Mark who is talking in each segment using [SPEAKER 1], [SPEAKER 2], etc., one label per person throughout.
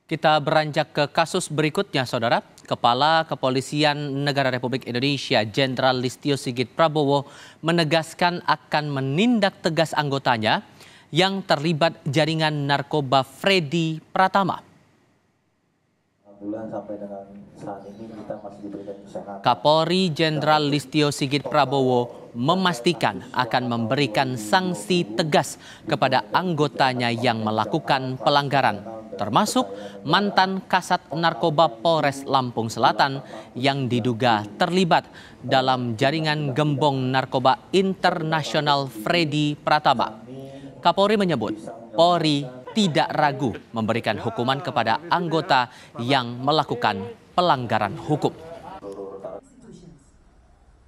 [SPEAKER 1] Kita beranjak ke kasus berikutnya, Saudara. Kepala Kepolisian Negara Republik Indonesia, Jenderal Listio Sigit Prabowo, menegaskan akan menindak tegas anggotanya yang terlibat jaringan narkoba Freddy Pratama. Kapolri Jenderal Listio Sigit Prabowo memastikan akan memberikan sanksi tegas kepada anggotanya yang melakukan pelanggaran, termasuk mantan Kasat Narkoba Polres Lampung Selatan yang diduga terlibat dalam jaringan gembong narkoba internasional Freddy Pratama. Kapolri menyebut Polri tidak ragu memberikan hukuman kepada anggota yang melakukan pelanggaran hukum.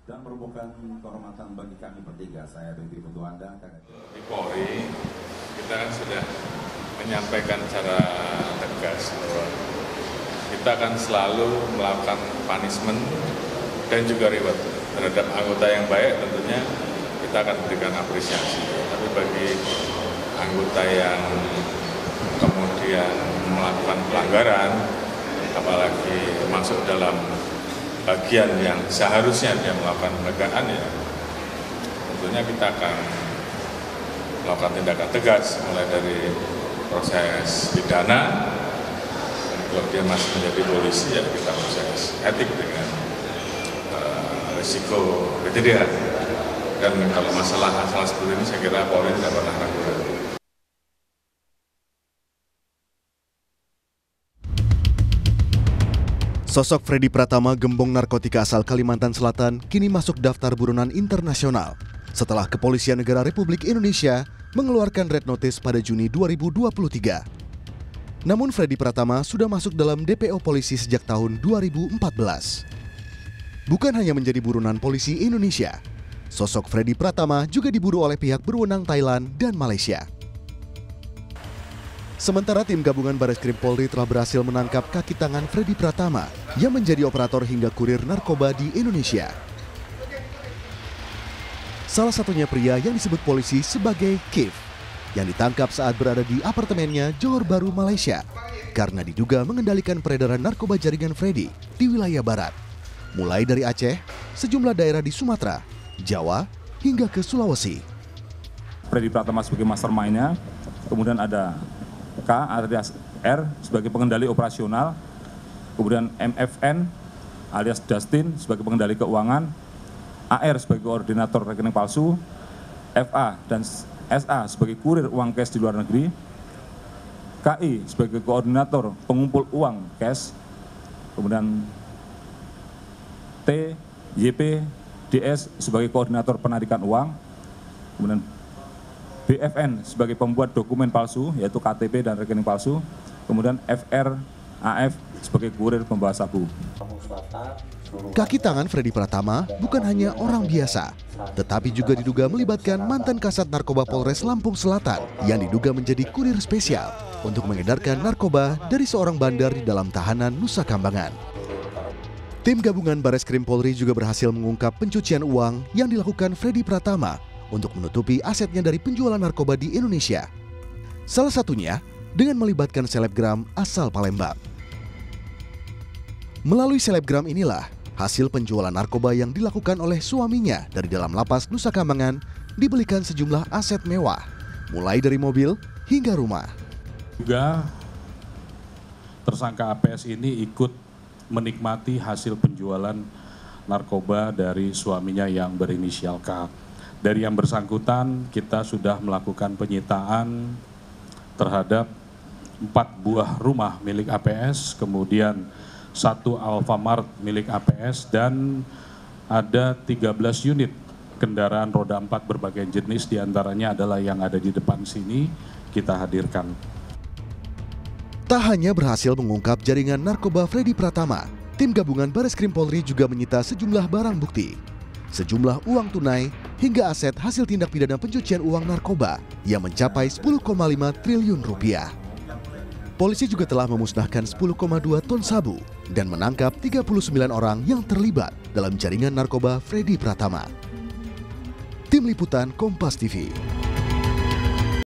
[SPEAKER 2] Dan merupakan kehormatan bagi kami bertiga, saya Rudi Putu Anda.
[SPEAKER 3] Di Polri kita kan sudah menyampaikan secara tegas bahwa kita akan selalu melakukan punishment dan juga reward terhadap anggota yang baik. Tentunya kita akan berikan apresiasi, tapi bagi anggota yang kemudian melakukan pelanggaran, apalagi masuk dalam bagian yang seharusnya dia melakukan penegakan, ya tentunya kita akan melakukan tindakan tegas mulai dari proses pidana. Kalau dia masih menjadi polisi, ya kita proses etik dengan risiko kriteria. Dan kalau masalah seperti ini, saya kira Polri tidak pernah ragu-ragu.
[SPEAKER 4] Sosok Freddy Pratama, gembong narkotika asal Kalimantan Selatan, kini masuk daftar buronan internasional setelah Kepolisian Negara Republik Indonesia mengeluarkan red notice pada Juni 2023. Namun Freddy Pratama sudah masuk dalam DPO polisi sejak tahun 2014. Bukan hanya menjadi buronan polisi Indonesia, sosok Freddy Pratama juga diburu oleh pihak berwenang Thailand dan Malaysia. Sementara tim gabungan Bareskrim Polri telah berhasil menangkap kaki tangan Freddy Pratama yang menjadi operator hingga kurir narkoba di Indonesia. Salah satunya pria yang disebut polisi sebagai Kif, yang ditangkap saat berada di apartemennya Johor Bahru, Malaysia, karena diduga mengendalikan peredaran narkoba jaringan Freddy di wilayah barat, mulai dari Aceh, sejumlah daerah di Sumatera, Jawa, hingga ke Sulawesi.
[SPEAKER 2] Freddy Pratama sebagai mastermind-nya, kemudian ada K alias R sebagai pengendali operasional, kemudian MFN alias Dustin sebagai pengendali keuangan, AR sebagai koordinator rekening palsu, FA dan SA sebagai kurir uang cash di luar negeri, KI sebagai koordinator pengumpul uang cash, kemudian T, YP, DS sebagai koordinator penarikan uang, kemudian BFN sebagai pembuat dokumen palsu yaitu KTP dan rekening palsu, kemudian FR, AF sebagai kurir pembawa sabu.
[SPEAKER 4] Kaki tangan Freddy Pratama bukan hanya orang biasa, tetapi juga diduga melibatkan mantan Kasat Narkoba Polres Lampung Selatan yang diduga menjadi kurir spesial untuk mengedarkan narkoba dari seorang bandar di dalam tahanan Nusa Kambangan. Tim gabungan Bareskrim Polri juga berhasil mengungkap pencucian uang yang dilakukan Freddy Pratama untuk menutupi asetnya dari penjualan narkoba di Indonesia. Salah satunya dengan melibatkan selebgram asal Palembang. Melalui selebgram inilah hasil penjualan narkoba yang dilakukan oleh suaminya dari dalam lapas Nusa Kambangan dibelikan sejumlah aset mewah, mulai dari mobil hingga rumah.
[SPEAKER 5] Juga tersangka APS ini ikut menikmati hasil penjualan narkoba dari suaminya yang berinisial K. Dari yang bersangkutan kita sudah melakukan penyitaan terhadap 4 buah rumah milik APS, kemudian 1 Alfamart milik APS, dan ada 13 unit kendaraan roda 4 berbagai jenis, diantaranya adalah yang ada di depan sini kita hadirkan.
[SPEAKER 4] Tak hanya berhasil mengungkap jaringan narkoba Freddy Pratama, tim gabungan Bareskrim Polri juga menyita sejumlah barang bukti, sejumlah uang tunai, hingga aset hasil tindak pidana pencucian uang narkoba yang mencapai 10,5 triliun rupiah. Polisi juga telah memusnahkan 10,2 ton sabu dan menangkap 39 orang yang terlibat dalam jaringan narkoba Freddy Pratama. Tim Liputan Kompas TV.